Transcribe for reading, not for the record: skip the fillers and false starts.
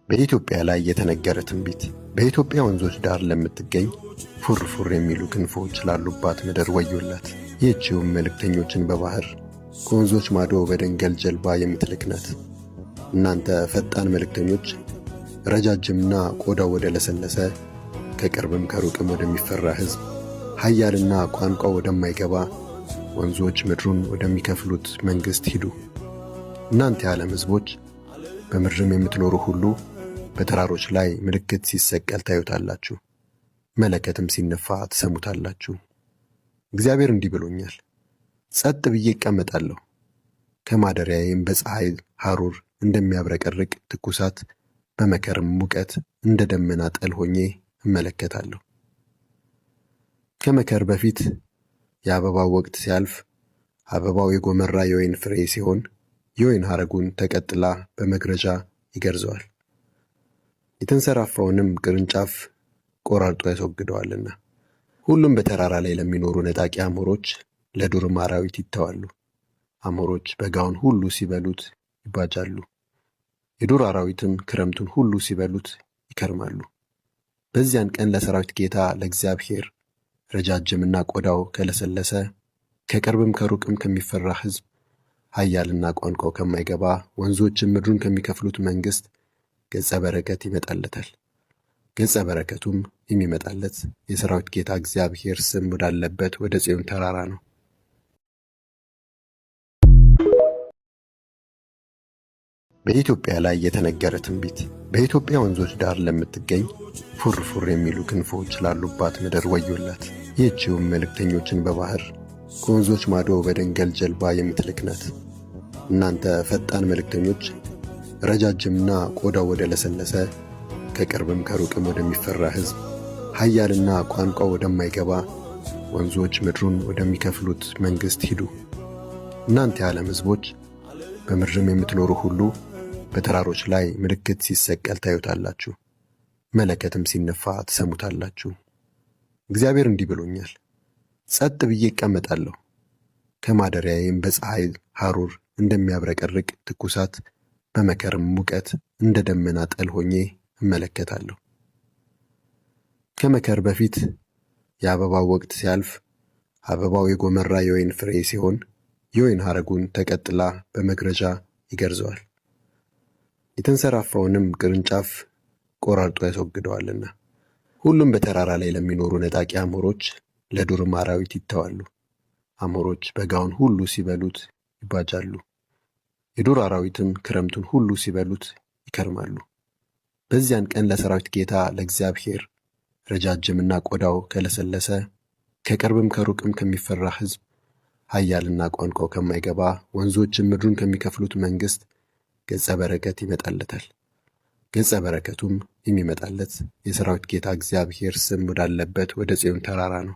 በኢትዮጵያ ላይ የተነገረ ትንቢት። በኢትዮጵያ ወንዞች ዳር ለምትገኝ ፉር ፉር የሚሉ ክንፎች ላሉባት ምድር ወዮላት። ይህችውም መልእክተኞችን በባህር ከወንዞች ማዶ በደንገል ጀልባ የምትልክ ናት። እናንተ ፈጣን መልእክተኞች፣ ረጃጅምና ቆዳው ወደ ለሰለሰ ከቅርብም ከሩቅም ወደሚፈራ ሕዝብ፣ ኃያልና ቋንቋው ወደማይገባ ወንዞች ምድሩን ወደሚከፍሉት መንግሥት ሂዱ። እናንተ የዓለም ሕዝቦች፣ በምድርም የምትኖሩ ሁሉ በተራሮች ላይ ምልክት ሲሰቀል ታዩታላችሁ፣ መለከትም ሲነፋ ትሰሙታላችሁ። እግዚአብሔር እንዲህ ብሎኛል፣ ጸጥ ብዬ እቀመጣለሁ፣ ከማደሪያዬም በፀሐይ ሐሩር እንደሚያብረቀርቅ ትኩሳት በመከርም ሙቀት እንደ ደመና ጠል ሆኜ እመለከታለሁ። ከመከር በፊት የአበባው ወቅት ሲያልፍ አበባው የጎመራ የወይን ፍሬ ሲሆን የወይን ሐረጉን ተቀጥላ በመግረጃ ይገርዘዋል፣ የተንሰራፋውንም ቅርንጫፍ ቆራርጦ ያስወግደዋልና። ሁሉም በተራራ ላይ ለሚኖሩ ነጣቂ አሞሮች ለዱርም አራዊት ይተዋሉ። አሞሮች በጋውን ሁሉ ሲበሉት ይባጃሉ፣ የዱር አራዊትም ክረምቱን ሁሉ ሲበሉት ይከርማሉ። በዚያን ቀን ለሰራዊት ጌታ ለእግዚአብሔር ረጃጅምና ቆዳው ከለሰለሰ ከቅርብም ከሩቅም ከሚፈራ ሕዝብ፣ ኃያልና ቋንቋው ከማይገባ ወንዞችም ምድሩን ከሚከፍሉት መንግሥት ገጸ በረከት ይመጣለታል። ገጸ በረከቱም የሚመጣለት የሰራዊት ጌታ እግዚአብሔር ስም ወዳለበት ወደ ጽዮን ተራራ ነው። በኢትዮጵያ ላይ የተነገረ ትንቢት። በኢትዮጵያ ወንዞች ዳር ለምትገኝ ፉር ፉር የሚሉ ክንፎች ላሉባት ምድር ወዮላት። ይህችውም መልእክተኞችን በባህር ከወንዞች ማዶ በደንገል ጀልባ የምትልክ ናት። እናንተ ፈጣን መልእክተኞች፣ ረጃጅምና ቆዳው ወደ ለሰለሰ ከቅርብም ከሩቅም ወደሚፈራ ሕዝብ፣ ኃያልና ቋንቋው ወደማይገባ ወንዞች ምድሩን ወደሚከፍሉት መንግሥት ሂዱ። እናንተ የዓለም ሕዝቦች፣ በምድርም የምትኖሩ ሁሉ በተራሮች ላይ ምልክት ሲሰቀል ታዩታላችሁ፣ መለከትም ሲነፋ ትሰሙታላችሁ። እግዚአብሔር እንዲህ ብሎኛል፣ ጸጥ ብዬ እቀመጣለሁ፣ ከማደሪያዬም በፀሐይ ሐሩር እንደሚያብረቀርቅ ትኩሳት በመከርም ሙቀት እንደ ደመና ጠል ሆኜ እመለከታለሁ። ከመከር በፊት የአበባው ወቅት ሲያልፍ አበባው የጎመራ የወይን ፍሬ ሲሆን የወይን ሐረጉን ተቀጥላ በመግረጃ ይገርዘዋል፣ የተንሰራፋውንም ቅርንጫፍ ቆራርጦ ያስወግደዋልና። ሁሉም በተራራ ላይ ለሚኖሩ ነጣቂ አሞሮች ለዱርም አራዊት ይተዋሉ። አሞሮች በጋውን ሁሉ ሲበሉት ይባጃሉ፣ የዱር አራዊትም ክረምቱን ሁሉ ሲበሉት ይከርማሉ። በዚያን ቀን ለሰራዊት ጌታ ለእግዚአብሔር ረጃጅምና ቆዳው ከለሰለሰ ከቅርብም ከሩቅም ከሚፈራ ሕዝብ፣ ኃያልና ቋንቋው ከማይገባ ወንዞችም ምድሩን ከሚከፍሉት መንግሥት ገጸ በረከት ይመጣለታል። ገጸ በረከቱም የሚመጣለት የሰራዊት ጌታ እግዚአብሔር ስም ወዳለበት ወደ ጽዮን ተራራ ነው።